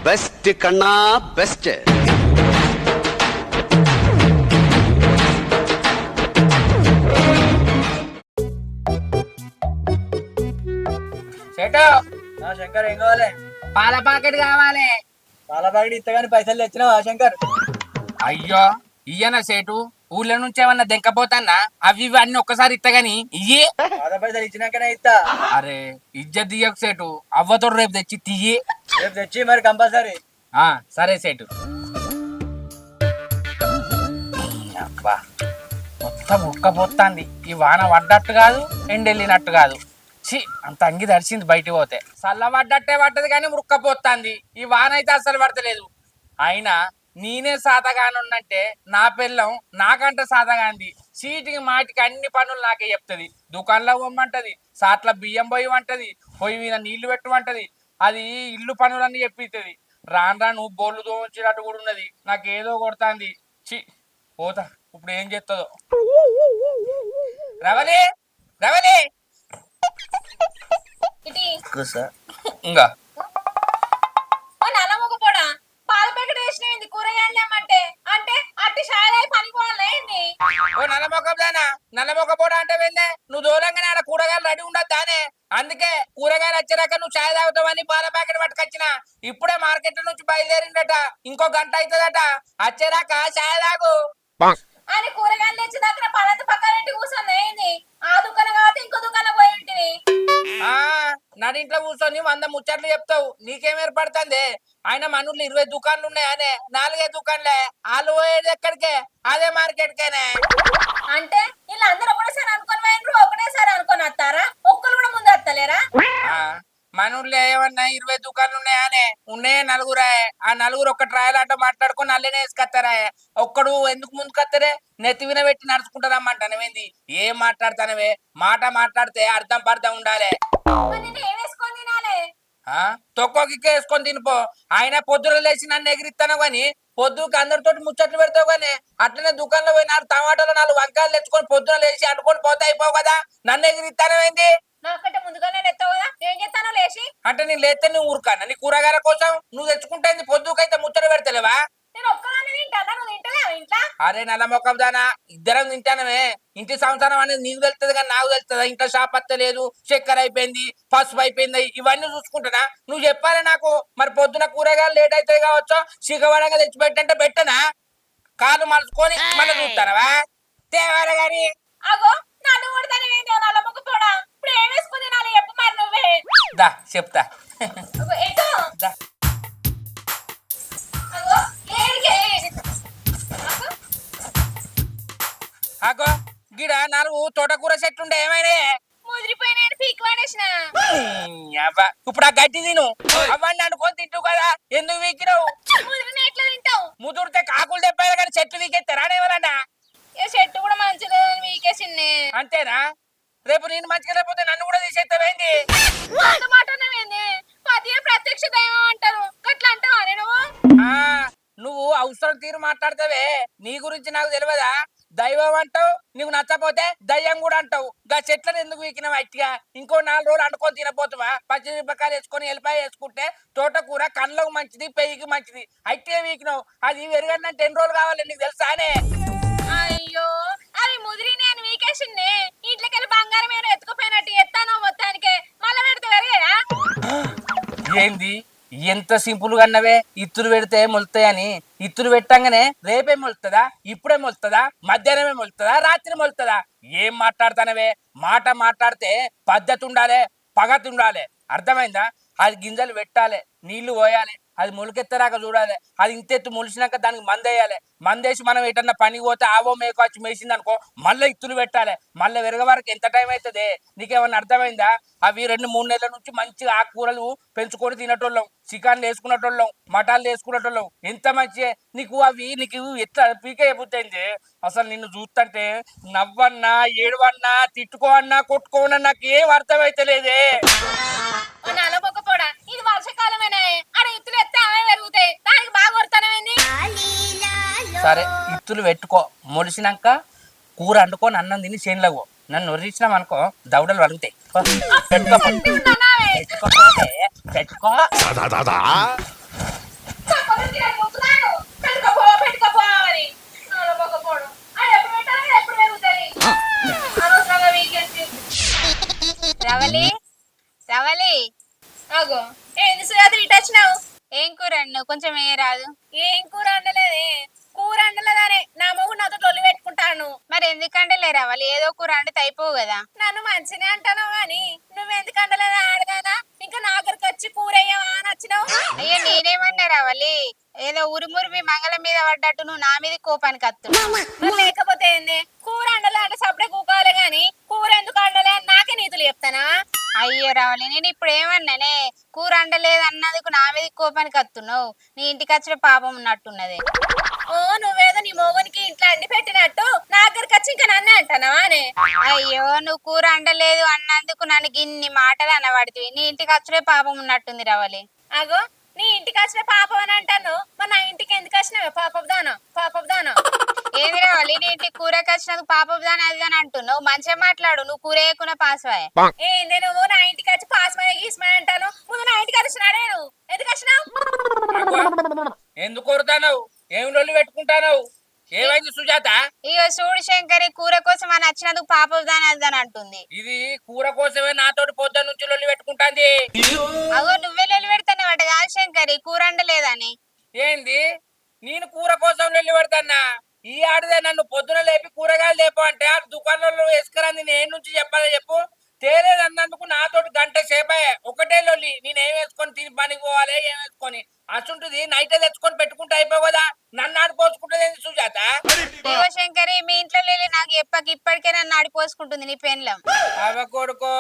Best కన్నా best. సేటు శంకర్ ఏం కావాలి? పాల ప్యాకెట్ కావాలి. పాల ప్యాకెట్ ఇస్తగాని పైసలు తెచ్చినావా శంకర్? అయ్యో ఇయ్యనా సేటు, ఊళ్ళో నుంచి ఏమన్నా దెంకపోతాన్నా? అవి ఇవి అన్ని ఒక్కసారి ఇత్తగాని ఇయ్యి. పాల పైసలు ఇచ్చినాకనే ఇస్తా. అరే ఇజ్జత్ దియ్యకు సేటు, అవ్వతోడు రేపు తెచ్చి తియ్యి. రేపు తెచ్చి మరి కంపల్సరీ. సరే సేటు. అబ్బా మొత్తం ఉక్కపోతాంది. ఈ వాన పడ్డట్టు కాదు, ఎండెళ్ళినట్టు కాదు. చి అంత అంగి దర్శింది బయటికి పోతే. చల్ల పడ్డట్టే పడ్డది కానీ ఉక్కపోతాంది. ఈ వాన అయితే అస్సలు పడతలేదు. అయినా నేనే సాతగానున్నంటే నా పిల్లం నాకంటే సాతగాంది. చీటికి మాటికి అన్ని పనులు నాకే చెప్తుంది. దుకాణంలో పోమ్మంటది, సాట్ల బియ్యం పోయమంటది, పొయ్యి మీద నీళ్లు పెట్టమంటది. అది ఇల్లు పనులన్నీ చెప్పిస్తుంది. రాను రాను బోర్లు దోంచినట్టు కూడా ఉన్నది. నాకేదో కొడతాంది. చి పోతా, ఇప్పుడు ఏం చేస్తుందో. రవలి రవలి ఇంకా నల్లమొగపోడా పాల ప్యాకెట్ వేసినవి కూరగాయలు ఏమంటే అంటే అట్టి షాయ్ పని పోవాలండి. ఓ నల్లమొక్కదానా, నల్లమొక్కపోడా అంటే వెళ్ళే నువ్వు దూరంగానే ఆడ కూరగాయలు రెడీ ఉండదు దానే. అందుకే కూరగాయలు వచ్చాక నువ్వు చాయ్ తాగుతావని పాల ప్యాకెట్ పట్టుకొచ్చిన. ఇప్పుడే మార్కెట్ నుంచి బయలుదేరిందట, ఇంకో గంట అవుతుందట. వచ్చేదాకా చాయ్ తాగు అని కూరగాయలు తెచ్చి దగ్గర పదంత పక్కన కూర్చొని ఏంది ఆ దుకాణం కాబట్టి ఇంకో దుకాణం పోయి ఉంటుంది. నడింట్లో కూర్చొని 100 ముచ్చట్లు చెప్తావు. నీకేం ఏర్పడుతుంది? ఆయన మనూర్లు 20 దుకాణాలు ఉన్నాయనే, 4 దుకాణాలే. వాళ్ళు పోయేది ఎక్కడికే? అదే మార్కెట్ కేనే. అంటే వీళ్ళందరూ ఒకటేసారి అనుకొని పోయినరు, ఒకటేసారి అనుకొని వస్తారా? ఒక్కరు కూడా ముందు వస్తలేరా? మనూర్లో ఏమన్నా 20 దుకాణాలు ఉన్నాయానే? ఉన్నాయే 4. ఆ 4 ఒక్క ట్రయల్ ఆట మాట్లాడుకొని అల్లనే వేసుకొస్తారా? ఒక్కడు ఎందుకు ముందుకొస్తారే? నెత్తి విన పెట్టి నడుచుకుంటారమ్మంటానవేంది? ఏం మాట్లాడతానవే? మాట మాట్లాడితే అర్థం పర్థం ఉండాలి. తొక్కోకి వేసుకొని తినిపో. ఆయన పొద్దున లేచి నన్ను ఎగిరిస్తాను గాని పొద్దుకి అందరితో ముచ్చట్లు పెడతావు గానీ అట్లనే దుకాణంలో పోయి 4 టమాటాలు 4 వంకాయలు తెచ్చుకొని పొద్దున లేచి అడుకొని పోతే అయిపోవు కదా. నన్ను ఎగిరిస్తానవేంది? నాకంటే ముందుగానే లేస్తావు కదా, ఏం చేస్తానో లేచి. అంటే నేను లేస్తే నువ్వు ఊరుకానా? నీ కూరగాయల కోసం నువ్వు తెచ్చుకుంటే పొద్దుకైతే ముచ్చట పెడతలేవా? నేను ఒక్కదాన్ని తింటానా? నువ్వు తింటలేవా ఇంట్లో? అరే నల్ల మొక్కం దానా, ఇద్దరం తింటానమే. ఇంటి సంసారం అనేది నీకు తెలుస్తుంది కానీ నాకు తెలుస్తుందా? ఇంట్లో షాప్ అత్తలేదు, చక్కెర అయిపోయింది, పసుపు అయిపోయింది, ఇవన్నీ చూసుకుంటున్నా. నువ్వు చెప్పాలి నాకు. మరి పొద్దున కూరగాయలు లేట్ అవుతాయి కావచ్చు, సిగవడంగా తెచ్చి పెట్టంటే పెట్టనా? కాలు మలుచుకొని మళ్ళీ చూస్తానవా? తేవారా గాని అగో నన్ను కొడతానే నల్ల మొక్క పోడా. ఇప్పుడు ఏం వేసుకుని తినాలి చెప్పు మరి నువ్వే. దా చెప్తా. దా అగో గిడ 4 తోటకూర చెట్లుండే ఏమైనా ముదిరిపోయిన పీక్ వాడేసిన. ఇప్పుడు ఆ గడ్డి తిను, అవన్నీ అనుకొని తింటావు కదా. ఎందుకు వీకినావు? ముదిరిన ఎట్లా తింటావు? ముదురితే కాకులు తెప్పారు కానీ చెట్లు వీకెత్తారా ఎవరన్నా? చెట్టు కూడా మంచిలేదని వీకేసింది. అంతేనా? రేపు నేను మంచిగా లేకపోతే నన్ను కూడా తీసేస్తావేంది? ప్రత్యక్ష దైవం అంటారు, అట్లా అంటావా నువ్వు? నువ్వు అవసరం తీరు మాట్లాడతావే. నీ గురించి నాకు తెలియదా? దైవం అంటావు, నీకు నచ్చపోతే దయ్యం కూడా అంటావు. గా చెట్లను ఎందుకు వీకినావు? అట్టిగా ఇంకో 4 రోజులు అనుకొని తినపోతావా? పచ్చిమిరపకాయలు వేసుకొని ఎల్లిపాయ వేసుకుంటే తోటకూర కళ్ళకు మంచిది, పెయ్యికి మంచిది. అట్టిగా వీకినావు. అది పెరగంటే 10 రోజులు కావాలి, నీకు తెలుసానే? అయ్యో అవి ముదిరిని అని వీకేసింది. ఇంట్లోకెళ్ళి బంగారం ఏమైనా ఎత్తుకుపోయినట్టు ఎత్తానో మొత్తానికే మళ్ళా పెడితే పెరిగాయా? ఏంది ఎంత సింపుల్ గా అన్నవే? ఇత్తులు పెడితే మొలుతాయని. ఇత్తులు పెట్టంగానే రేపే మొలుతుందా? ఇప్పుడే మొలుతుందా? మధ్యాహ్నమే మొలుతుందా? రాత్రి మొలుతుందా? ఏం మాట్లాడతానవే? మాట మాట్లాడితే పద్ధతి ఉండాలి, పగతి ఉండాలి. అర్థమైందా? అది గింజలు పెట్టాలి, నీళ్లు పోయాలి, అది మొలకెత్తరాక చూడాలి. అది ఇంతెత్తు మొలిసినాక దానికి మందేయాలి. మందేసి మనం ఎటన్నా పని పోతే ఆవో మేకో వచ్చి మేసింది అనుకో, మళ్ళీ ఇత్తులు పెట్టాలి. మళ్ళీ విరగ వరకు ఎంత టైం అవుతుంది? నీకేమన్నా అర్థమైందా? అవి 2-3 నెలల నుంచి మంచిగా ఆకుకూరలు పెంచుకొని తినటోళ్ళం, చికెన్లు వేసుకునేటోళ్ళం, మటాన్లు వేసుకునేటోళ్ళం. ఎంత మంచి నీకు అవి నీకు ఎట్లా పీకే పుట్టింది? అసలు నిన్ను చూస్తుంటే నవ్వన్నా, ఏడవన్నా, తిట్టుకోవన్నా, కొట్టుకోవన్నా నాకు ఏం అర్థమైతలేదే. ఇది వర్షకాలమేనా? అరే ఇత్తులు ఎత్తే అవే పెరుగుతాయి, దానికి బాగా కొడతానమేంది? సరే ఇత్తులు పెట్టుకో, మొలిసినాక కూర వండుకొని అన్నం తిని చేనులకు. నన్ను ఒర్రించినాం అనుకో దవడలు వలుగుతాయి. పెట్టుకో మొదటికి నాకు ముక్కుతాను పెట్టుకోపో పెట్టుకోపో అని నలమొకపోడు అది ఎప్పుడు పెట్టాలి ఎప్పుడు పెరుగుతుంది అనవసరంగా వీకెండ్ రవలి రవలి అగో ఏంది సుజాత ఇటు వచ్చినావు ఏం కూర నువ్వు కొంచెం ఏ రాదు ఏం కూర అండలేదే కూర అండలేదానే నా మొగుడు నాతో టొల్లి పెట్టుకుంటాను మరి ఎందుకంటే లే రవలి ఏదో కూర అంటే అయిపోవు కదా నన్ను మంచినే అంటాను గాని నువ్వెందుకు అండలేదా ఆడదానా ఇంకా నాగరికి వచ్చి కూర అయ్యావా అని వచ్చినావు అయ్యో నేనేమన్నా రవలి ఏదో ఉరుమురిమి మంగళం మీద పడ్డట్టు నువ్వు నా మీద కోపానికి వస్తున్నావు మరి లేకపోతే ఏంది కూర అండలే అంటే సప్పుడే కూకోవాలి గాని కూర ఎందుకు అండలే అని నాకే నీతులు చెప్తానా అయ్యో రవలి నేను ఇప్పుడు ఏమన్నానే కూర అండలేదు అన్నందుకు నా మీద కోపానికి వస్తున్నావు నీ ఇంటికి వచ్చిన పాపం ఉన్నట్టున్నది ఓ నువ్వేదో నీ మొగునికి ఇంట్లో అండి పెట్టినట్టు నా దగ్గరికి వచ్చి ఇంకా నన్నే అంటానావా అనే అయ్యో నువ్వు కూర అండలేదు అన్నందుకు నన్ను ఇన్ని మాటలు అనబడుతుంది నీ ఇంటికి వచ్చే పాపం ఉన్నట్టుంది రవలి అగో నీ ఇంటికి వచ్చిన పాపం అని అంటాను మరి నా ఇంటికి ఎందుకు వచ్చినావే పాపదానా పాపదానా ఏది రవలి నీ ఇంటికి కూరకి వచ్చినందుకు పాపం దాని అది అని అంటున్నావు మంచిగా మాట్లాడు నువ్వు కూర వేయకున్న పాసవాయ్ ఏంది నువ్వు నా ఇంటికి వచ్చి పాస్మయ్య గీస్మయ్య అంటాను ముందు నా ఇంటికి వచ్చినాడే నువ్వు ఎందుకు వచ్చినావు ఎందుకు కొడతానవు ఏం లొల్లి పెట్టుకుంటానవు ఏమైంది సుజాత ఇక చూడు శంకరి కూర కోసం అని వచ్చినందుకు పాపం దాని అది అని అంటుంది ఇది కూర కోసమే నాతోటి పొద్దున్న నుంచి లొల్లి పెట్టుకుంటాంది అగో నువ్వే లొల్లి పెడతానమాట కాదు శంకరి కూర అండలేదని ఏంది నేను కూర కోసం లొల్లి పెడతాన్నా ఈ ఆడదే నన్ను పొద్దున లేపి కూరగాయలు లేపు అంటే ఆ దుకాణంలో వేసుకురంది నేను నుంచి చెప్పాలి చెప్పు తేలేదు అన్నందుకు నాతోటి గంట సేపయ్యే ఒకటే లొల్లి నేనేం వేసుకొని తిని పనికి పోవాలి ఏం వేసుకొని అసుంటిది నైట్ తెచ్చుకొని పెట్టుకుంటే అయిపోవు కదా నన్ను ఆడిపోసుకుంటుంది సుజాత ఇగో శంకరి మీ ఇంట్లో లేలే నాకు చెప్పక ఇప్పటికే నన్ను ఆడిపోసుకుంటుంది నీ పెన్లం అవ కొడుకో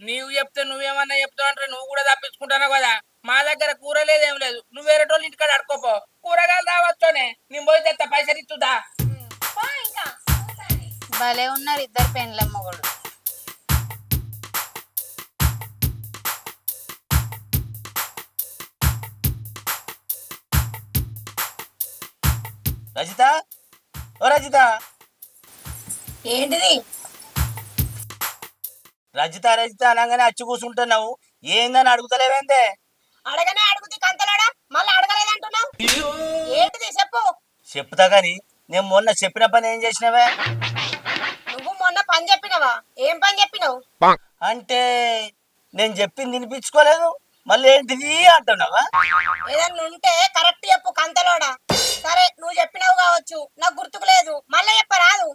నీవు చెప్తే నువ్వేమన్నా చెప్తావు అంటే నువ్వు కూడా తప్పించుకుంటావు కదా మా దగ్గర కూర లేదేం లేదు నువ్వు వేరే వాళ్ళు ఇంటికాడ అడుకోపో కూరగాయలు రావచ్చోనే నేను పోయి తెస్తా పైసలు ఇస్తుందా పో ఇంకా భలే ఉన్నారు ఇద్దరు పెన్లం మొగుడు రజిత ఓ రజిత ఏంటిది రజిత రజిత అనగానే అచ్చి కూర్చుంటున్నావు ఏందని అడుగుతలేవేందే అడగనే అడుగుతి కంతలాడా మళ్ళీ అడగలేదంటున్నావు ఏంటిది చెప్పు చెప్తా గాని నేను మొన్న చెప్పిన పని ఏం చేసినవే నువ్వు మొన్న పని చెప్పినవా ఏం పని చెప్పినావు అంటే నేను చెప్పింది వినిపించుకోలేదు మళ్ళీ ఏంటిది అంటున్నావా ఏదన్నా ఉంటే కరెక్ట్ చెప్పు కంతలోడా సరే నువ్వు చెప్పినావు కావచ్చు నాకు గుర్తుకు లేదు మళ్ళీ చెప్పరాదు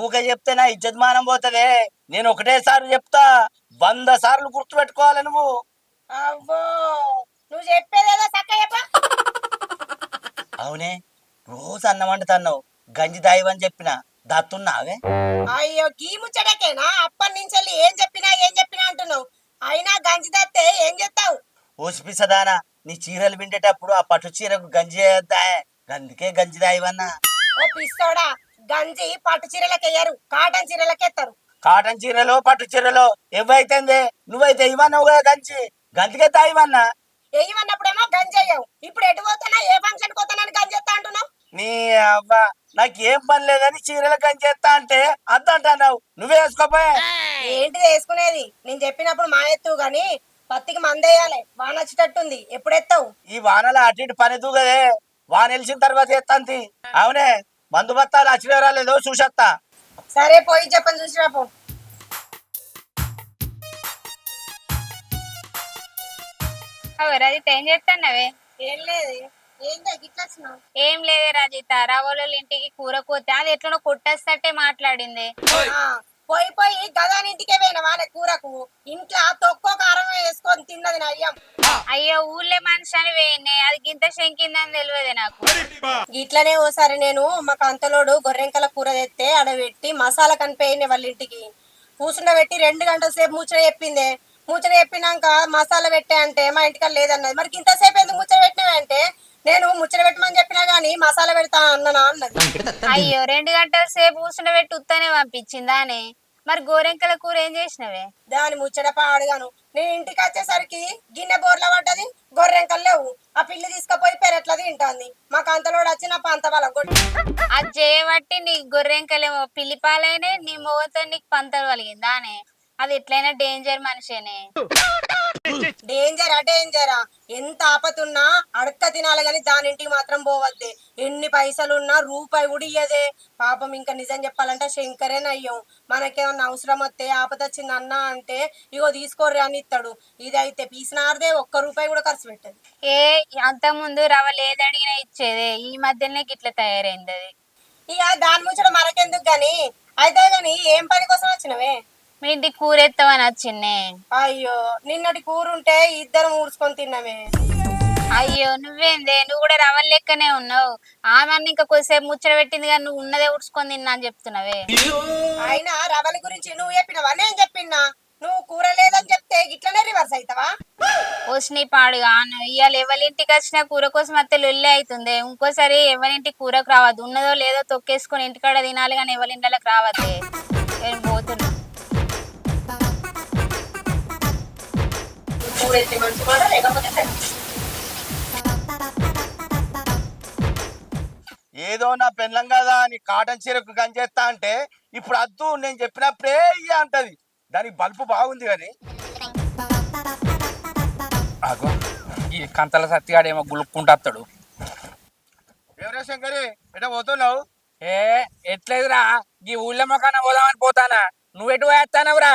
ఊక చెప్తే నా ఇజ్జత్ మానం పోతదే నేను ఒకటేసారి చెప్తా 100 సార్లు గుర్తు పెట్టుకోవాలి నువ్వు అవ్వో నువ్వు చెప్పేదేదో చక్క చెప్ప అవునే రోజు అన్నం వండుతున్నావు గంజి దాయివని చెప్పిన దత్తున్నావే అయ్యో గీ ముచ్చటకేనా అప్పటి నుంచి వెళ్ళి ఏం చెప్పినా అంటున్నావు అయినా గంజి దత్తే ఏం చెప్తావు ఓసిపిసదానా నీ చీరలు విండేటప్పుడు ఆ పట్టు చీరకు గంజి చేయొద్దా అందుకే గంజి దాయివన్నా ఓ పిస్తోడా గంజి పట్టు చీరలకు వేయరు కాటన్ చీరలకు ఎత్తారు కాటన్ చీరలో పట్టు చీరలో ఎవైతే నువ్వైతే ఇవ్వన్నావు కదా గంజి గంతికే తాయివన్నా వేయమన్నప్పుడేమో గంజి అయ్యావు ఇప్పుడు ఎటు పోతున్నా ఏ ఫంక్షన్ పోతానని గంజి ఎత్తా అంటున్నావు నీ అవ్వ నాకు ఏం పని లేదని చీరలు గంజి ఎత్తా అంటే అద్దంటున్నావు నువ్వే వేసుకోపోయా ఏంటిది వేసుకునేది నేను చెప్పినప్పుడు మా ఎత్తు గాని పత్తికి మందేయాలి వాన వచ్చేటట్టుంది ఎప్పుడు ఎత్తావు ఈ వానలో అటు ఇటు పని దూగదే వాన వెలిసిన తర్వాత ఎత్తాంతి అవునే మందు బత్తాలు అచ్చినా రాలేదో చూసత్తా సరే పోయి చెప్పని చూసిరాపు అవు రజిత ఏం చేస్తున్నావే ఏం లేదు ఏంటో గిట్లా వచ్చినావు ఏం లేదే రజిత రావోళ్ళ ఇంటికి కూర కోతే అది ఎట్లనో కొట్టేస్తట్టే మాట్లాడింది పోయి పోయి గదాని ఇంటికే పోయినవా కూరకు ఇంట్లో తొక్కో కారం వేసుకొని తిన్నది నా అయ్యం అయ్యో ఊళ్ళే మనిషి అని వేయనే అది గింత శంకిందని తెలియదే నాకు ఇట్లనే ఓసారి నేను మా కంతలోడు గొర్రెంకల కూర తెస్తే అడబెట్టి మసాలా కనిపోయిన వాళ్ళ ఇంటికి కూర్చుండబెట్టి 2 గంటల సేపు ముచ్చట చెప్పిందే ముచ్చట చెప్పినాక మసాలా పెట్టే అంటే మా ఇంటికి లేదన్నది మరి ఇంతసేపు ఎందుకు ముచ్చట పెట్టినవి అంటే నేను ముచ్చట పెట్టమని చెప్పినా గానీ మసాలా పెడతా అన్ననా అన్నది అయ్యో 2 గంటల సేపు కూర్చుండబెట్టి ఉత్తనే పంపించిందానే మరి గోరెంకల కూర ఏం చేసినవే దాని ముచ్చట పాడుగాను నేను ఇంటికి వచ్చేసరికి గిన్నె బోర్ల పడ్డది గొర్రెంకలు లేవు ఆ పిల్లి తీసుకుపోయి పెరట్లా తింటాంది మా కంతలోడు వచ్చి నా పంత వాళ్ళ అది చేయబట్టి నీ గొర్రెంకలేమో పిల్లిపాలైనా నీ మొగతో నీకు పంతలు కలిగిందానే అది ఎట్లయినా డేంజర్ మనిషేనే. డేంజరా ఎంత ఆపతున్నా అడక్క తినాలి గాని దాని ఇంటికి మాత్రం పోవద్దే. ఎన్ని పైసలున్నా రూపాయి కూడా ఇయ్యదే. పాపం ఇంకా నిజం చెప్పాలంటే శంకరే నయ్యం. మనకేమన్నా అవసరం వస్తే ఆపదొచ్చింది అన్న అంటే ఇగో తీసుకోర్రి అని ఇస్తాడు. ఇదైతే పీసినారదే, ఒక్క రూపాయి కూడా ఖర్చు పెట్టదు. ఏ అంత ముందు రవ్వ లేదడిగినా ఇచ్చేదే, ఈ మధ్యనే గిట్ల తయారైంది అది. ఇక దాని ముచ్చట మనకెందుకు గాని, అయితే గాని ఏం పని కోసం వచ్చినవే? మీ ఇంటికి కూరెత్తావని వచ్చిన్నే. అయ్యో, నిన్నటి కూరుంటే ఇద్దరం ఊడ్చుకొని తిన్నామే. అయ్యో నువ్వేందే, నువ్వు కూడా రవ్వ లెక్కనే ఉన్నావు. ఆమె ఇంకా కొద్దిసేపు ముచ్చట పెట్టింది కానీ నువ్వు ఉన్నదే ఉడుచుకొని తిన్నా అని చెప్తున్నావే. అయినా రవలి గురించి నువ్వు చెప్పినవా నేను చెప్పినా? నువ్వు కూర లేదని చెప్తే గిట్లనే రివర్స్ అవుతావా? వచ్చినాయి పాడుగా ఇవాళ ఎవరింటికి వచ్చినా కూర కోసం అత్తే లొల్లి అవుతుంది. ఇంకోసారి ఎవరింటికి కూరకు రావద్దు. ఉన్నదో లేదో తొక్కేసుకొని ఇంటికాడ తినాలి కానీ ఎవరింటికి రావద్దే. నేను పోతున్నా. కూరెత్తి మంచి మాట, లేకపోతే ఏదో నా పెళ్ళం కదా అని కాటన్ చీరకు గంజేస్తా అంటే ఇప్పుడు అద్దు నేను చెప్పినప్పుడే ఇయ్య అంటది. దానికి బల్బు బాగుంది కానీ అగో ఈ కంతల సత్తిగాడేమో గులుక్కుంటాడు. ఎవరే శంకరి ఎట పోతున్నావు? ఏ ఎట్లేదురా, ఈ ఊళ్ళో మొక్కన పోదామని పోతానా. నువ్వెటు పోయేస్తానవురా?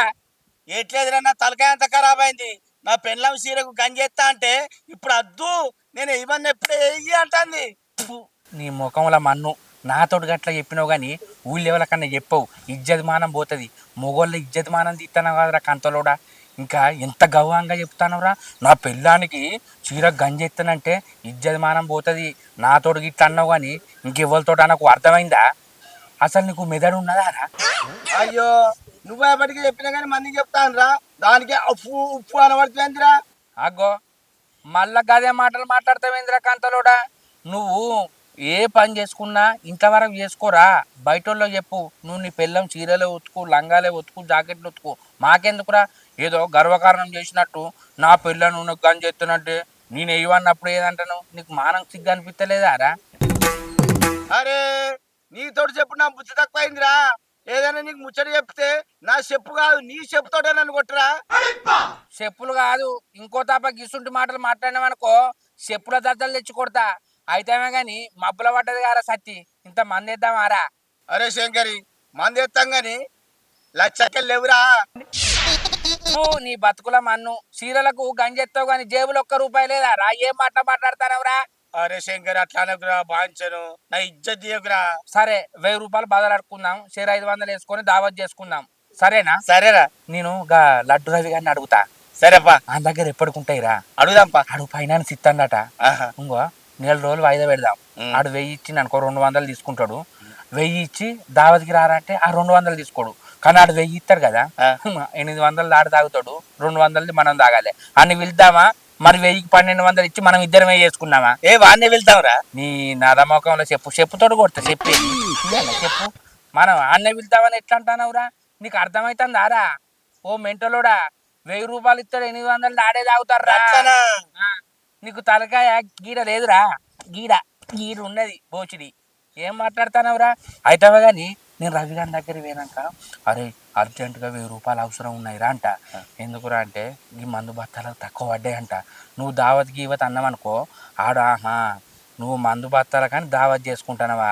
ఎట్లేదురా, నా తలకాయ అంత ఖరాబ్ అయింది. నా పెళ్ళం చీరకు గంజేస్తా అంటే ఇప్పుడు అద్దు నేను ఇవన్నీ ఎప్పుడే ఇయ్య అంటుంది. నీ ముఖంలో మన్ను. నాతోటి గట్లా చెప్పినావు కానీ ఊళ్ళో ఎవరికన్నా చెప్పవు, ఇజ్జతమానం పోతుంది. మొగోళ్ళ ఇజ్జతమానం తీస్తున్నావు కదరా కంతలోడా. ఇంకా ఎంత గౌరవంగా చెప్తానవరా, నా పెళ్ళానికి చీర గంజెత్తానంటే ఇజ్జతమానం పోతుంది. నాతోటి గిట్లా అన్నావు కానీ ఇంకెవరితో నాకు అర్థమైందా? అసలు నీకు మెదడు ఉన్నదారా? అయ్యో నువ్వు ఎప్పటికీ చెప్పినా కానీ మందికి చెప్తాను రా, దానికి ఉప్పు ఉప్పు అనబడుతుందిరా. అగ్గో మళ్ళా గదే మాటలు మాట్లాడతావేంద్రా కంతలోడా. నువ్వు ఏ పని చేసుకున్నా ఇంతవరకు చేసుకోరా, బయటోళ్ళో చెప్పు. నువ్వు నీ పిల్లం చీరలే ఉతుకు, లంగాలే ఉతుకు, జాకెట్లు ఉతుకు, మాకెందుకురా? ఏదో గర్వకారణం చేసినట్టు నా పిల్లను నువ్వు గని చేస్తున్నట్టే నేను ఇవ్వన్నప్పుడు ఏదంటాను? నీకు మానం సిగ్గు అనిపించలేదా రా? అరే నీతోటి చెప్పు నా బుద్ధి తక్కువైందిరా. ఏదైనా నీకు ముచ్చట చెప్తే నా చెప్పు కాదు నీ చెప్పుతోటే నన్ను కొట్టురా. చెప్పులు కాదు ఇంకో తప్ప గిసుంటి మాటలు మాట్లాడినావనుకో చెప్పుల దద్దలు తెచ్చి కొడతా. అయితేమే గాని మబ్బుల పడ్డది కారా సత్తి, ఇంత మంది వేద్దామారా? అరే శంకరి మంది ఎత్తాం గాని లక్షకెళ్ళి లేవురా. నువ్వు నీ బతుకుల మన్ను, చీరలకు గంజెత్తావు గాని జేబులో ఒక్క రూపాయి లేదా రా? ఏం మాట్లాడతానవరా? అరే శంకర్ అట్లా అనకురా, బాంచను నా ఇజ్జత్ తీయకురా. సరే 1000 రూపాయలు బదలాడుకుందాం, షేర్ 500 వేసుకొని దావత్ చేసుకుందాం, సరేనా? సరేరా, నేను గా లడ్డు రవి గారిని అడుగుతా. సరేపా, ఆ దగ్గర ఎప్పటికుంటాయిరా? అడుగుదాంపా. అడుగు ఫైనాన్స్ ఇస్తాడట. ఇంకో 4 రోజులు వాయిదా పెడదాం. ఆడు 1000 ఇచ్చింది అనుకో 200 తీసుకుంటాడు. 1000 ఇచ్చి దావతికి రారంటే ఆ 200 తీసుకోడు. కానీ ఆడు 1000 ఇస్తాడు కదా, 800 ఆడు తాగుతాడు, 200 మనం తాగాలి. అన్ని వెళ్దామా మరి? 1000కి 1200 ఇచ్చి మనం ఇద్దరమే చేసుకున్నామా? ఏ వాడిని వెళ్తాంరా? నీ నరమోకంలో చెప్పుతోడు కొడతా. చెప్పేది చెప్పు. మనం అన్న వెళ్తామని ఎట్లా అంటానవురా? నీకు అర్థమైతుందా రా? ఓ మెంటలోడా, 1000 రూపాయలు ఇస్తాడు, 800 ఆడే తాగుతారా? నీకు తలకాయ గీడ లేదురా? గీడ ఉన్నది బోచిడి. ఏం మాట్లాడతానవురా? అయితావా కానీ నేను రవి గారి దగ్గర పోయినాక, అరే అర్జెంటుగా 1000 రూపాయలు అవసరం ఉన్నాయిరా అంట. ఎందుకురా అంటే ఈ మందు బత్తాలకు తక్కువ పడ్డాయి అంట. నువ్వు దావత్కి ఇవ్వత అన్నావనుకో ఆడు నువ్వు మందు బత్తాల కానీ దావత్ చేసుకుంటానవా?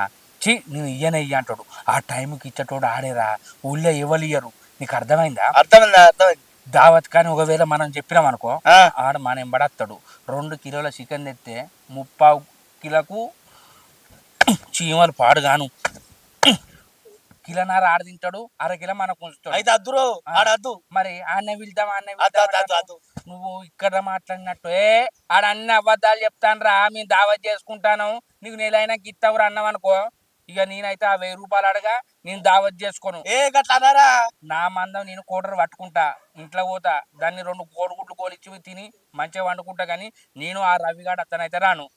నేను ఇయ్య అంటాడు. ఆ టైంకి ఇచ్చేటోడు ఆడేరా, ఊళ్ళో ఎవరు ఇయ్యరు. నీకు అర్థమైందా? అర్థమైందా? దావత్ కానీ ఒకవేళ మనం చెప్పినాం అనుకో ఆడ మన ఎంబడస్తాడు. 2 కిలోల చికెన్ తెస్తే 30 కిలోకు చీమలు పాడుగాను కిలోన్నర ఆడ తింటాడు, 1/2 కిలో మనకు ఉంచుతాడు. అయితే అద్దురో ఆడద్దు. మరి ఆడనే వెళ్దాం, అద్దు. నువ్వు ఇక్కడ మాట్లాడినట్టు ఆడ అన్ని అబద్ధాలు చెప్తాను. మేము దావత్ చేసుకుంటాను, నీకు నెలైనాక ఇస్తావురా అన్నాం అనుకో, ఇక నేనైతే ఆ 1000 రూపాయలు అడగా నేను దావత్ చేసుకోను. గట్లన్నారా? నా మందం నేను కోటరు పట్టుకుంటా, ఇంట్లో పోతా, దాన్ని 2 కోడిగుడ్లు కోలిచ్చి తిని మంచిగా వండుకుంటా. కానీ నేను ఆ రవిగాడు అతనైతే రాను.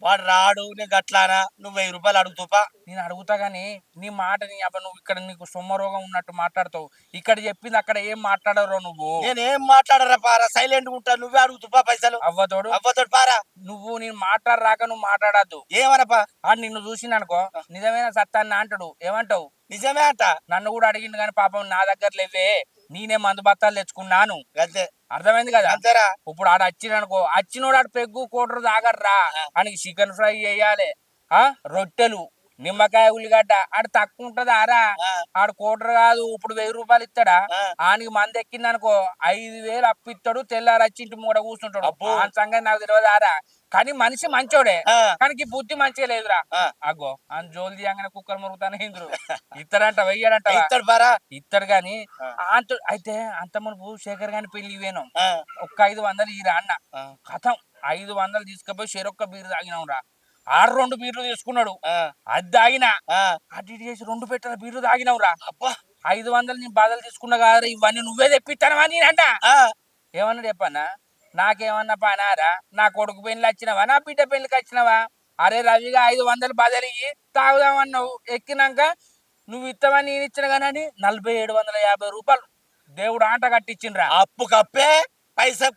వాడు రాడు. నేను గట్లానా? నువ్వు 1000 రూపాయలు అడుగుతాపా. నేను అడుగుతా గానీ నీ మాట నువ్వు ఇక్కడ నీకు సొమ్మ రోగం ఉన్నట్టు మాట్లాడతావు. ఇక్కడ చెప్పింది అక్కడ ఏం మాట్లాడరు నువ్వు. నేనేం మాట్లాడరా పారా, సైలెంట్ గా ఉంటా. నువ్వే అడుగుతుపా పైసలు. అవ్వతోడు పారా. నువ్వు నేను మాట్లాడరాక నువ్వు మాట్లాడద్దు. ఏమనపా? నిన్ను చూసిందనుకో నిజమైన సత్తాన్ని అంటాడు. ఏమంటావు? నిజమే అంట. నన్ను కూడా అడిగిండు కానీ పాపం నా దగ్గర లేవే, నేనే మందు బత్తాలు తెచ్చుకున్నాను. అంతే అర్థమైంది కదా? అంతేరా. ఇప్పుడు ఆడ వచ్చిననుకో, వచ్చినోడు ఆడు పెగ్గు కోటరు తాగర్రా, ఆయనకి చికెన్ ఫ్రై చేయాలి, రొట్టెలు, నిమ్మకాయ, ఉల్లిగడ్డ. ఆడు తక్కువ ఉంటది ఆరా, ఆడు కోటరు కాదు. ఇప్పుడు 1000 రూపాయలు ఇస్తాడా, ఆనికి మంది ఎక్కిందనుకో 5000 అప్పు ఇస్తాడు. తెల్లారు వచ్చి ఇంటి మూడ కూర్చుంటాడు. ఆ సంగతి నాకు తెలియదు ఆరా. కానీ మనిషి మంచోడే, కానీ ఈ బుద్ధి మంచిగా లేదురా. అగ్గో అని జోలు తీయంగానే కుక్కలు మురుగుతానే ఇందురు. ఇస్తాడంట, వెయ్యాడంట. ఇస్తాడు గాని అయితే అంత మునుపు శేఖర్ గాని పెళ్లి వేను ఒక్క 500 ఇరా అన్న. కథం 500 తీసుకుపోయి షేరొక్క బీరు తాగినాం రా. 6 బీర్లు తీసుకున్నాడు. అది తాగినా అటు ఇటు చేసి 2 పెట్టెల బీర్లు తాగినావు రా. 500 నేను బాధలు తీసుకున్నా కదా, ఇవన్నీ నువ్వే తెప్పిస్తానవా నేనంట. ఏమన్నా చెప్పన్నా, నాకేమన్నా పనారా? నా కొడుకు పెళ్లి వచ్చినవా, నా బిడ్డ పెళ్లికి వచ్చినవా? అరే రవిగా 500 బదలిగి తాగుదామన్నావు. ఎక్కినాక నువ్వు ఇస్తావని నేను ఇచ్చిన కానీ 4750 రూపాయలు దేవుడు ఆంట కట్టించిండ్రా. అప్పు కప్పే పైసే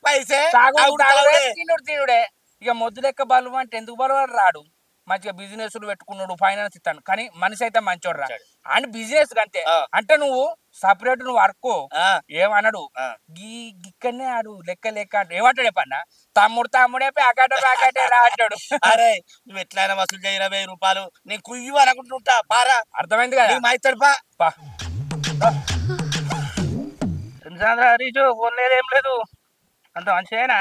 తినుడే. ఇక మొద్దు లెక్క బలువ అంటే ఎందుకు బలువ రాడు? మంచిగా బిజినెస్ పెట్టుకున్నాడు, ఫైనాన్స్ ఇస్తాను. కానీ మనిషి అయితే మంచోడు రా. అని బిజినెస్ అంతే. అంటే నువ్వు సపరేట్ నువ్వు వర్క్ ఏమన్నాడు, ఇక్కడనే ఆడు లెక్క లెక్క ఏమంటాడు చెప్పన్నా, తమ్ముడే ప్యాకెటే రా అంటాడు. అరే నువ్వు ఎట్లయినా వసూలు చేయ 1000 రూపాయలు నేను కుయ్యి అనుకుంటుంటా పారా. అర్థమైంది కదా? మైతాడు పా. ఫోన్ లేదేం లేదు, అంత మంచిదేనా?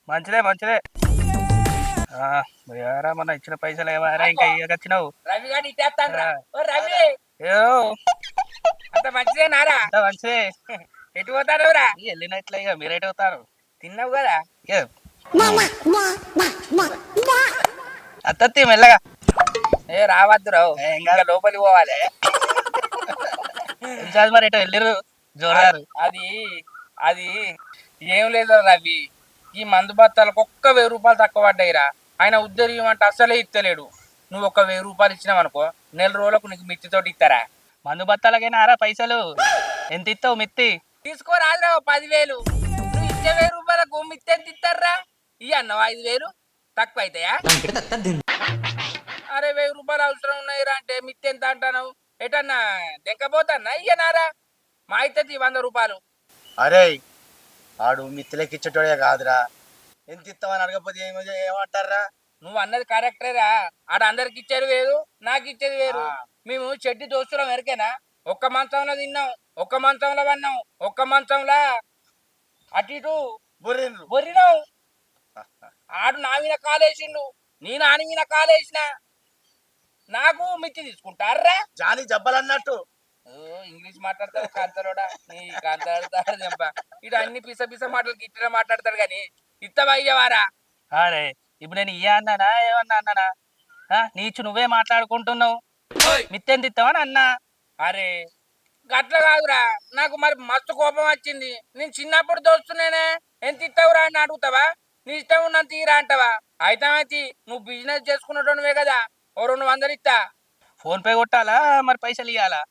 మంచిదే మన ఇచ్చిన పైసలు ఏమారా ఇంకా వచ్చినావు. రవి గారు ఇట్టేస్తాను రవి. అంత మంచిదేనారా? అంత మంచిదే. ఎటు పోతారు రా? వెళ్ళినట్లే ఇక మీరు ఎటు పోతారు? తిన్నావు కదా అత్తి మెల్లగా. రావద్దు రావు, ఇంకా లోపలికి పోవాలి. మరి ఎటు వెళ్ళిరు జోరారు? అది ఏం లేదు రవి, ఈ మందు బత్తాలకు ఒక్క 1000 రూపాయలు తక్కువ పడ్డాయిరా. ఆయన ఉద్దరి అంటే అసలే ఇస్తలేడు. నువ్వు ఒక 1000 రూపాయలు ఇచ్చినావు అనుకో, 4 రోజులకు నీకు మిత్తితోటి ఇస్తారా? మందు బత్తాలకైనా ఆరా పైసలు ఎంత ఇస్తావు? మిత్తి తీసుకోరాదురా 10,000. నువ్వు ఇచ్చే 1000 రూపాయలకు మిత్తి ఎంత ఇస్తారా? అన్నావు 5,000 తక్కువ అవుతాయా? అరే 1000 రూపాయలు అవసరం ఉన్నాయిరా అంటే మిత్తి ఎంత అంటావు? ఎటన్నా దెంకపోతానా? ఇయ్యనారా మా అయితే 100 రూపాయలు. అరే ఆడు మిత్తులకి ఇచ్చేటోడే కాదురా, ఎంత ఇస్తామని అడగపోతే ఏమంటారా? నువ్వు అన్నది కరెక్టేరా. ఆడ అందరికి ఇచ్చేది వేరు, నాకు ఇచ్చేది వేరు. మేము చెడ్డి దోస్తులం ఎరికేనా? ఒక్క మంచంలో తిన్నాం, ఒక్క మంచంలో వన్నాం, ఒక్క మంచంలో అటు ఇటు బొర్రినాం. ఆడు నా మీద కాలేసిండు, నేను ఆని మీద కాలేసిన. నాకు మిత్తి తీసుకుంటారా? జాని జబ్బలన్నట్టు ఇంగ్లీష్ మాట్లాడతాడు కాంతలోడా, నీ కాంతాడు చెంప. ఇటు అన్ని పిస మాటలు గిట్టిన మాట్లాడతాడు కానీ ఇత్తవా అయ్యవారా? అరే ఇప్పుడు నేను అన్నానా ఏమన్నా అన్నానా? నీచు నువ్వే మాట్లాడుకుంటున్నావు. మిత్తెంత ఇస్తావని అన్నా. అరే గట్ల కాదురా, నాకు మరి మస్తు కోపం వచ్చింది. నేను చిన్నప్పుడు దోస్తున్నానే, ఎంత ఇస్తావురా అని అడుగుతావా? నీ ఇష్టం ఉన్నంత తీరా అంటావా? అయితే నువ్వు బిజినెస్ చేసుకున్నట్టువే కదా, ఓ 200 ఇస్తా. ఫోన్ పే కొట్టాలా మరి పైసలు ఇవ్వాలా?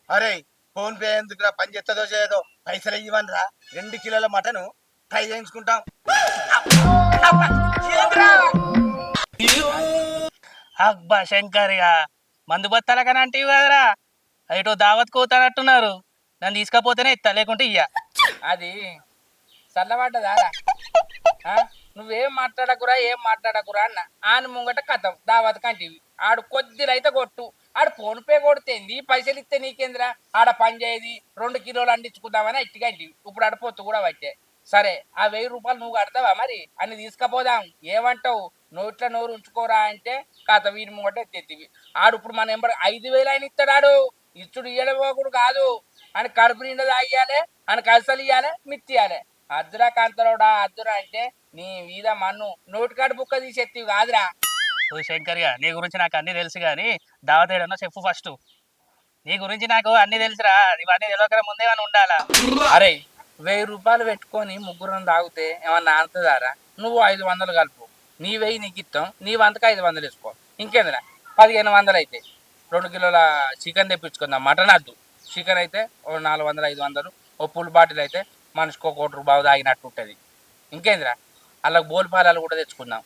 అరే ఫోన్ పే ఎందుకురా, పని చేస్తుందో చేయదో, పైసలు ఇవ్వని రా. 2 కిలోల మటన్ ఫ్రై చేయించుకుంటాం. అబ్బా శంకర్గా మందు బత్తాలకని అంటే కదరా, అటు దావత్ కోతానట్టున్నారు. నన్ను తీసుకపోతేనే ఇస్తా, లేకుంటే ఇయ్య. అది చల్లబడ్డదా? నువ్వేం మాట్లాడకురా అన్న. ఆని ముంగట కథం దావత్ కంటివి. ఆడు కొద్దిరైతే కొట్టు, ఆడు ఫోన్ పే కొడితేంది, పైసలు ఇస్తే నీకేందిరా? ఆడ పని చేయది 2 కిలోలు అండించుకుందామని ఇట్టిగా ఇంటివి. ఇప్పుడు ఆడ పొత్తు కూడా వచ్చే. సరే ఆ 1000 రూపాయలు నువ్వు కడతావా మరి? అని తీసుకపోదాం. ఏమంటావు? నోట్ల నోరు ఉంచుకోరా అంటే కథ వీడి ముంగట ఎత్తేతివి. ఆడు ఇప్పుడు మన ఎంబడి 5,000 ఆయన ఇస్తాడు. ఇచ్చుడు ఇయ్యడపోకుడు కాదు, అని కడుపు నిండా తాగియాలి, అని కలసలు ఇయ్యాలి, మిత్తి ఇయ్యాలి. అద్దురా కాంతలోడా అద్దురా అంటే నీ మీద మన్ను నోటికాడు బుక్క తీసేత్తివి కాదురా. ఓ శంకర్గా నీ గురించి నాకు అన్ని తెలుసు కానీ దావత్ ఏడన్నా చెప్పు ఫస్ట్. నీ గురించి నాకు అన్ని తెలుసురా, ఇవన్నీ తెలియక ముందేమన్నా ఉండాలా? అరే 1000 రూపాయలు పెట్టుకొని ముగ్గురం తాగితే ఏమన్నా ఆడుతుందారా? నువ్వు 500 కలుపు, నీ 1000 నీకు ఇస్తాం, నీ వంతకు 500 వేసుకో. ఇంకేందిరా 1500 అయితే 2 కిలోల చికెన్ తెప్పించుకుందాం. మటన్ వద్దు, చికెన్ అయితే ఓ 400 500. ఓ పుల్ బాటిల్ అయితే మనిషికి ఒక 1 రూపాయి తాగినట్టు ఉంటుంది. ఇంకేందిరా అలా బోల్పాలాలు కూడా తెచ్చుకుందాం.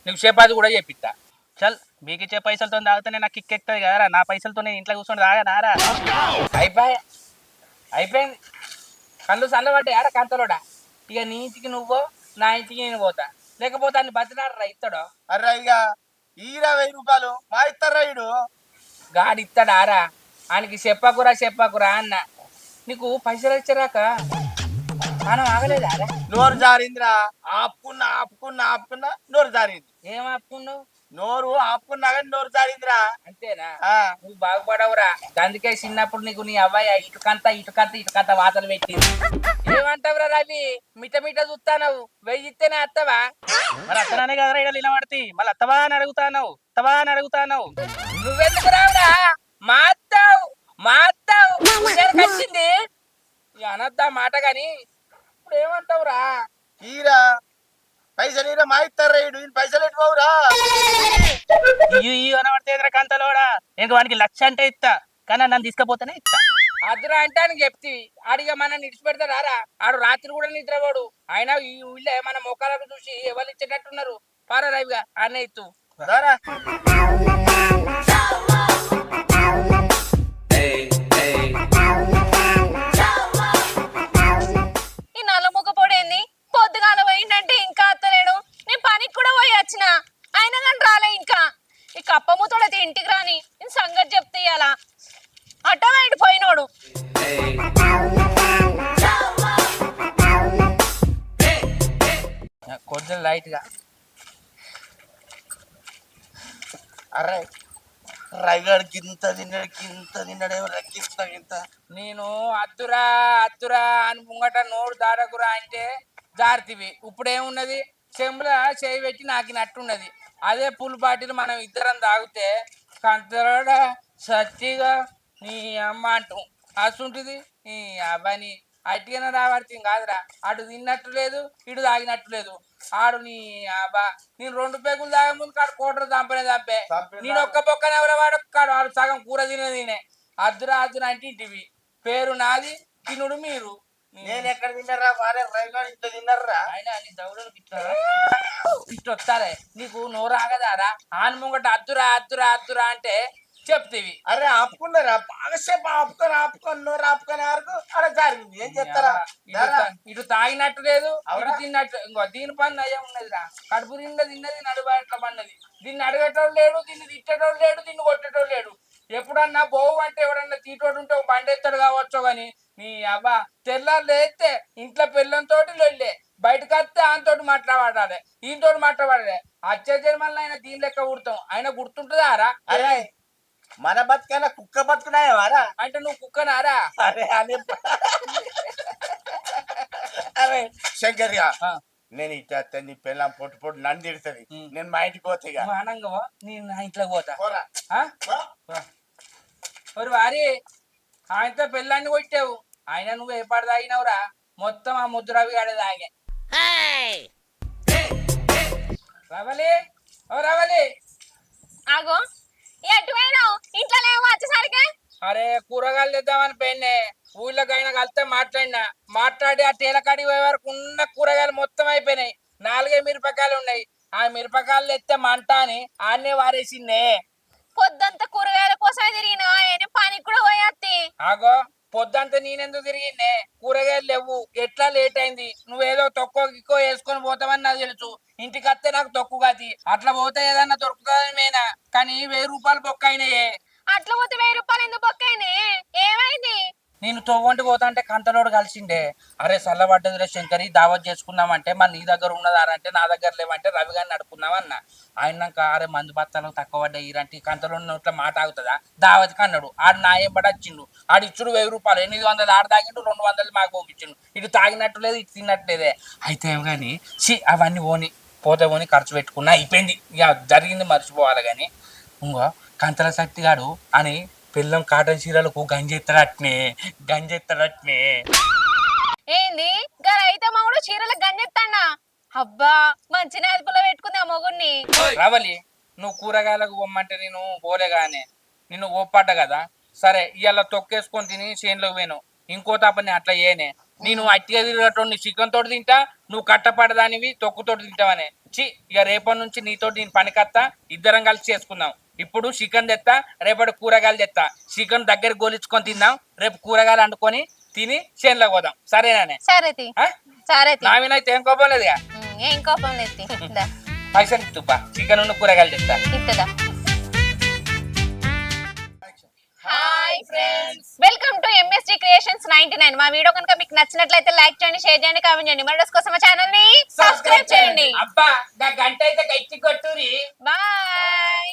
నీకు చపాతి కూడా చెప్పిస్తా. చల్ మీకు ఇచ్చే పైసలతో తాగితేనే నాకు కిక్ ఎక్కుతుంది కదరా. నా పైసలతో నేను ఇంట్లో కూర్చొని తాగనారా? అయిపోయా అయిపోయింది. కళ్ళు చల్లబడ్డాయి ఆడ కంతలోడా. ఇక నీ ఇంటికి నువ్వో నా ఇంటికి నేను పోతా, లేకపోతే అన్ని బతినాడరా ఇస్తాడో. అరే ఇక ఈరా 1000 రూపాయలు మా ఇస్తారా ఇడు. గాడి ఇస్తాడారా? ఆయనకి చెప్పకురా అన్న. నీకు పైసలు వచ్చారాక మనం ఆగలేదా? నోరు జారిందిరా. ఆపుకున్నా నోరు జారింది. ఏం ఆపుకున్నావు? నోరు ఆపుకున్నా కానీ నోరు జారిందిరా. అంతేనా? ఆ, నువ్వు బాగుపడవురా. అందుకే చిన్నప్పుడు నీకు నీ అవ్వయ్య ఇటుకంత వాతలు పెట్టింది. ఏమంటావురా రవి? మిట చూస్తానవు, 1000 ఇస్తేనే అత్తవా? మరి అత్తనానే కదరా ఇక్కడ నిలబడితే మళ్ళీ అత్తవా అని అడుగుతాను. నువ్వెందుకు రావురా? మా అత్తావు వచ్చింది. ఇక అనద్దా మాట గాని ఇప్పుడు ఏమంటావురా? ఈరా పైసలు ఈరా మా ఇస్తారా ఇడు. ఈయన పైసలు ఎట్టుకోవురా. ఇయ్యు అనబడితే కంతలోడా ఇంక వానికి 1,00,000 అంటే ఇస్తా, కానీ నన్ను తీసుకపోతేనే ఇస్తా. అదురా అంటే అని చెప్తి ఆడిగా మనం నిడిచిపెడతారా? ఆడు రాత్రి కూడా నిద్రపోడు. అయినా ఈ ఊళ్ళో మన మొక్కలకు చూసి ఎవరు ఇచ్చేటట్టున్నారు. పారా రవిగా అన్న ఇత్తు. రారా. ఈ నల్లముఖ పొడేంది పొద్దుగాల పోయిందంటే ఇంకా అత్తలేడు. నేను పనికి కూడా పోయి వచ్చిన, అయినా కానీ రాలే ఇంకా. ఈ కప్పముతోడైతే ఇంటికి రాని నేను సంగతి చెప్తే ఇయ్యాల అట్ట బయట పోయినోడు. కొంచెం లైట్ గా. అరే రైగాడికి ఇంత తిన్నాడు ఇంత. నేను అద్దురా అని ముంగట నోరు దాడకురా అంటే జారుతివి. ఇప్పుడేమున్నది? చెంబుల చేయి పెట్టి నాకినట్టున్నది. అదే పుల్ బాటిల్ మనం ఇద్దరం తాగితే కంతలోడా సత్తిగా నీ అమ్మ అంటూ అసుంటుంది. నీ అబ్బాని అట్టిగానే రాబడుతుంది కాదురా. అటు తిన్నట్టు లేదు, ఇటు తాగినట్టు లేదు. ఆడు నీ అబ్బా నేను 2 పేగులు తాగే ముందు కాడు కోటరు చంపే. నేను ఒక్క పొక్కనే ఎవరో వాడు ఆడు సగం కూర తినే. అద్దురా అంటే ఇంటివి. పేరు నాది, తినుడు మీరు. నేను ఎక్కడ తిన్నారా? వారే రైగాడు ఇంత తిన్నారా? ఆయన నీ దౌడలు ఇట్టు వస్తారే. నీకు నోరు ఆగదారా? ఆని ముంగట అద్దురా అంటే చెప్తేవి. అరే ఆపుకున్నారా? బాగాసేపు ఆపుకొని నోరు ఆపుకొని ఆరుకు అలా జరిగింది. ఏం చెప్తారా? ఇటు తాగినట్టు లేదు, ఇటు తిన్నట్టు. ఇంకో దీని పని నయం ఉన్నదిరా. కడుపు నిండా తిన్నది, నడుబాట్ల పన్నది. దీన్ని అడగటోడు లేడు, దీన్ని తిట్టేటోడు లేడు, దీన్ని కొట్టేటోడు లేడు. ఎప్పుడన్నా బోవు అంటే ఎవడన్నా తీటోడు ఉంటే ఒక బండి ఎత్తాడు కావచ్చు గాని నీ అవ్వ తెల్లారు లేస్తే ఇంట్లో పిల్లంతో లొల్లే. బయటకు వస్తే ఆయనతోటి మాట్లాడాలి, ఈయనతోటి మాట్లాడాలి. అచ్చే జన్మల్లో ఆయన దీని లెక్క కుడతాం. ఆయన గుర్తుంటుందా రా? అరే మన బతుకైనా కుక్క బతుకున్నాయవారా? అంటే నువ్వు కుక్కనారా? అరే అని అరే శంకర్గా నేను ఇట్లా నీ పిల్లం పొట్టు నన్ను తిడుతుంది. నేను మా ఇంటికి పోతే ఇక. నువ్వు అనంగవా? నేను నా ఇంట్లోకి పోతా. పోరా. మరి వారి ఆయనతో పెళ్ళాన్ని కొట్టావు. ఆయన నువ్వు ఏ పాడు తాగినావురా? మొత్తం ఆ ముద్దురవి గాడే తాగే. రవలి ఆగో ఎటు పోయినావు? ఇంట్లో లేవు వచ్చేసరికి. అరే కూరగాయలు తెద్దామని పోయినే. ఊళ్ళోకి అయినా కలిస్తే మాట్లాడి ఆ తేలకాడికి పోయే వరకు ఉన్న కూరగాయలు మొత్తం అయిపోయినాయి. 4 మిరపకాయలు ఉన్నాయి. ఆ మిరపకాయలు ఎత్తే మంట అని ఆన్నే వారేసిందే. పొద్దంతా కూరగాయల కోసమే తిరిగినా, పనికి కూడా పోయేత్తి. ఆగో పొద్దంతా నేనెందుకు తిరిగిందే? కూరగాయలు లేవు, ఎట్లా లేట్ అయింది. నువ్వేదో తొక్కో గిక్కో వేసుకొని పోతావని నాకు తెలుసు. ఇంటికి వస్తే నాకు తొక్కు కాదు. అట్లా పోతే ఏదన్నా దొరుకుతుందని మేనా, కానీ 1000 రూపాయలు బొక్క అయినాయే. అట్లా పోతే 1000 రూపాయలు ఎందుకు బొక్కైంది? ఏమైంది? నేను తొవ్వంటి పోతా అంటే కంతలోడు కలిసిండే. అరే చల్లబడ్డదిరే శంకరి, దావత్ చేసుకుందామంటే మరి నీ దగ్గర ఉన్నదారంటే నా దగ్గర లేవంటే రవి గారిని నడుపుకుందాం అన్న. ఆయనక అరే మందు బత్తాలు తక్కువ పడ్డాయి ఇరంటే కంతలో ఇట్లా మాట ఆగుతుందా? దావత్కి అన్నాడు. ఆడు నా ఏం పడి వచ్చిండు. ఆడు ఇచ్చుడు 1000 రూపాయలు, 800 ఆడు తాగిండు, 200 మాకు పంపించిండు. ఇటు తాగినట్టు లేదు, ఇటు తిన్నట్లేదే. అయితే ఏం కానీ అవన్నీ పోతే ఖర్చు పెట్టుకున్నా అయిపోయింది. ఇక జరిగింది మర్చిపోవాలి. కానీ ఇంకో కంతల శక్తిగాడు అని పిల్లం కాటన్ చీరలకు గంజెత్తడట్నే. ఏంది అయితే మగుడు చీరలకు గంజెత్తాడా? అబ్బా మంచి అదుపులో పెట్టుకుంది ఆ మొగుడిని. రావలి నువ్వు కూరగాయలకు పొమ్మంటే నేను పోలేగానే నిన్ను ఓపడ్డ కదా. సరే ఇవాళ తొక్కేసుకొని తిని చేనులోకి పోయాను. ఇంకో తప్పని అట్లా ఏనే. నేను అట్టిగా తిరిగేటోడిని చికెన్ తోటి తింటా, నువ్వు కట్టపడదానివి తొక్కుతోటి తింటావనే. ఇక రేపటి నుంచి నీతోటి నేను పనికత్తా, ఇద్దరం కలిసి చేసుకుందాం. ఇప్పుడు చికెన్ తెత్తా, రేపటి కూరగాయలు తెత్తా. చికెన్ దగ్గర గోలించుకొని తిందాం, రేపు కూరగాయలు వండుకొని తిని చేనులోకి పోదాం సరేనానే సరే తి ఆ? సరే తి నా మీద అయితే ఏం కోపం లేదుగా ఏం కోపం లేదు దా పైసలు ఇస్తుపా చికెన్ ఉన్న కూరగాయలు తెస్తా ఇత్తదా hi friends welcome to MSG creations 99 మా వీడియో కనుక మీకు నచ్చినట్లయితే లైక్ చేయండి షేర్ చేయండి కామెంట్ చేయండి మరొక కోసం మా ఛానల్ ని సబ్స్క్రైబ్ చేయండి అబ్బా గంట అయితే గట్టి కొట్టురి బాయ్